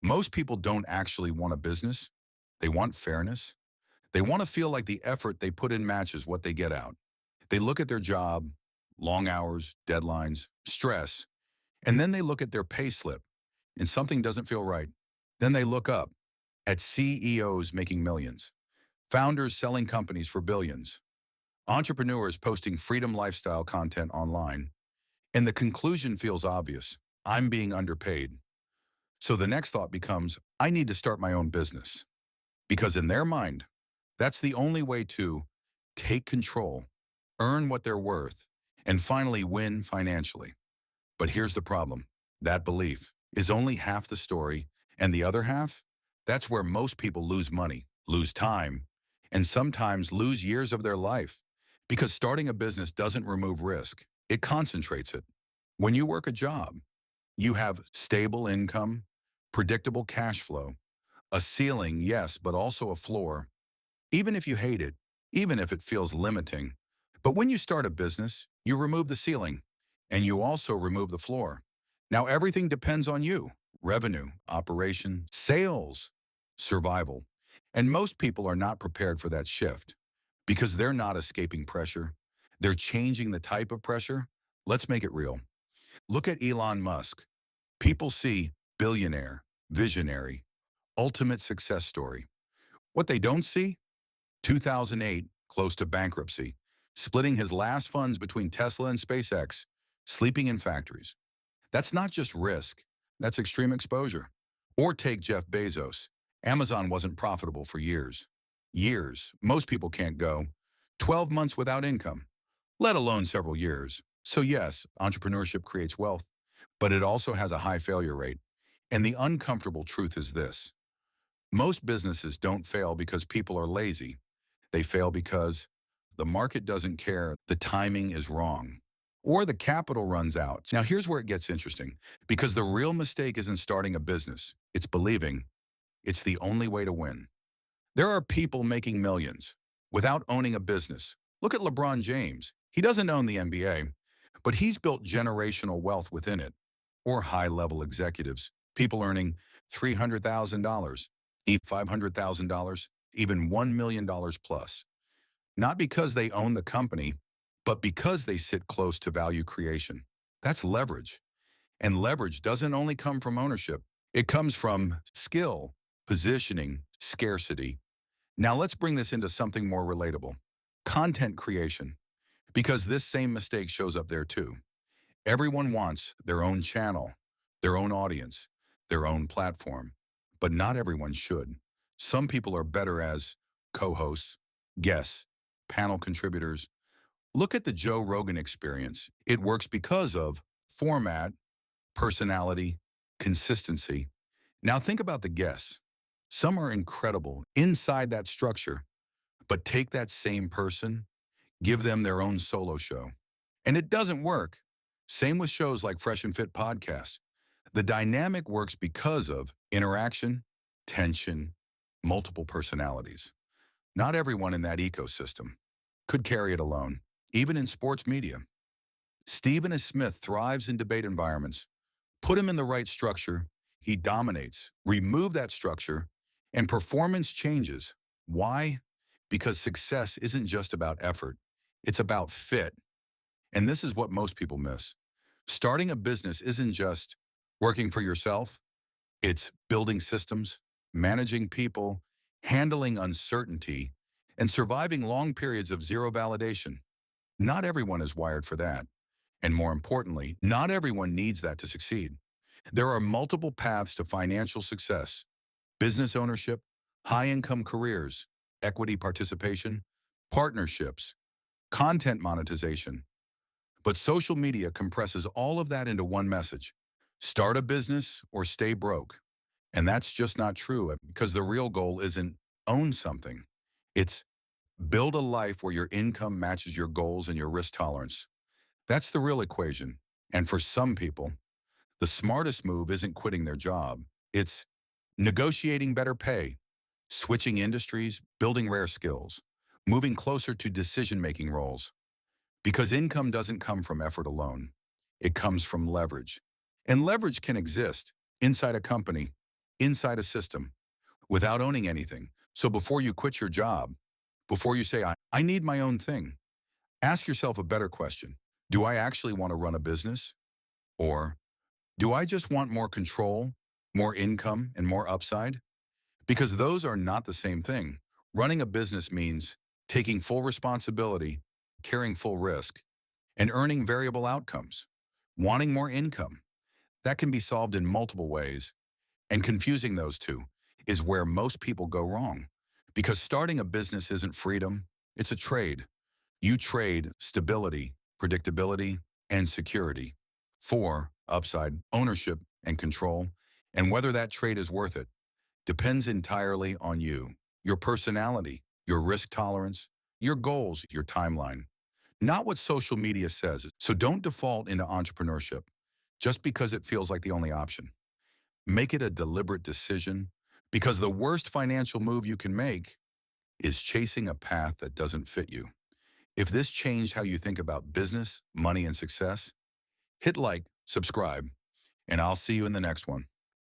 Most people don't actually want a business. They want fairness. They want to feel like the effort they put in matches what they get out. They look at their job, long hours, deadlines, stress, and then they look at their pay slip and something doesn't feel right. Then they look up at CEOs making millions, founders selling companies for billions, entrepreneurs posting freedom lifestyle content online, and the conclusion feels obvious. I'm being underpaid. So the next thought becomes, I need to start my own business. Because in their mind, that's the only way to take control, earn what they're worth, and finally win financially. But here's the problem. That belief is only half the story, and the other half, that's where most people lose money, lose time, and sometimes lose years of their life. Because starting a business doesn't remove risk, it concentrates it. When you work a job, you have stable income, predictable cash flow, a ceiling, yes, but also a floor, even if you hate it, even if it feels limiting. But when you start a business, you remove the ceiling and you also remove the floor. Now everything depends on you: revenue, operation, sales, survival. And most people are not prepared for that shift because they're not escaping pressure. They're changing the type of pressure. Let's make it real. Look at Elon Musk. People see billionaire, visionary, ultimate success story. What they don't see? 2008, close to bankruptcy, splitting his last funds between Tesla and SpaceX, sleeping in factories. That's not just risk, that's extreme exposure. Or take Jeff Bezos. Amazon wasn't profitable for years. Years. Most people can't go 12 months without income, let alone several years. So yes, entrepreneurship creates wealth, but it also has a high failure rate. And the uncomfortable truth is this: most businesses don't fail because people are lazy. They fail because the market doesn't care, the timing is wrong, or the capital runs out. Now here's where it gets interesting, because the real mistake isn't starting a business. It's believing it's the only way to win. There are people making millions without owning a business. Look at LeBron James. He doesn't own the NBA, but he's built generational wealth within it. Or high-level executives, people earning $300,000, $500,000, even $1 million plus. Not because they own the company, but because they sit close to value creation. That's leverage. And leverage doesn't only come from ownership. It comes from skill, positioning, scarcity. Now let's bring this into something more relatable: content creation. Because this same mistake shows up there too. Everyone wants their own channel, their own audience, their own platform. But not everyone should. Some people are better as co-hosts, guests, panel contributors. Look at the Joe Rogan Experience. It works because of format, personality, consistency. Now think about the guests. Some are incredible inside that structure, but take that same person, give them their own solo show, and it doesn't work. Same with shows like Fresh and Fit podcasts. The dynamic works because of interaction, tension, multiple personalities. Not everyone in that ecosystem could carry it alone, even in sports media. Stephen A. Smith thrives in debate environments. Put him in the right structure, he dominates. Remove that structure, and performance changes. Why? Because success isn't just about effort. It's about fit. And this is what most people miss. Starting a business isn't just working for yourself. It's building systems, managing people, handling uncertainty, and surviving long periods of zero validation. Not everyone is wired for that. And more importantly, not everyone needs that to succeed. There are multiple paths to financial success: business ownership, high-income careers, equity participation, partnerships, content monetization. But social media compresses all of that into one message: start a business or stay broke. And that's just not true, because the real goal isn't own something. It's build a life where your income matches your goals and your risk tolerance. That's the real equation. And for some people, the smartest move isn't quitting their job. It's negotiating better pay, switching industries, building rare skills, moving closer to decision-making roles. Because income doesn't come from effort alone. It comes from leverage. And leverage can exist inside a company, inside a system without owning anything. So before you quit your job, before you say, I need my own thing, ask yourself a better question. Do I actually want to run a business? Or do I just want more control, more income, and more upside? Because those are not the same thing. Running a business means taking full responsibility, carrying full risk, and earning variable outcomes. Wanting more income, that can be solved in multiple ways, and confusing those two is where most people go wrong. Because starting a business isn't freedom, it's a trade. You trade stability, predictability, and security for upside, ownership, and control. And whether that trade is worth it depends entirely on you, your personality, your risk tolerance, your goals, your timeline, not what social media says. So don't default into entrepreneurship just because it feels like the only option. Make it a deliberate decision, because the worst financial move you can make is chasing a path that doesn't fit you. If this changed how you think about business, money, and success, hit like, subscribe, and I'll see you in the next one.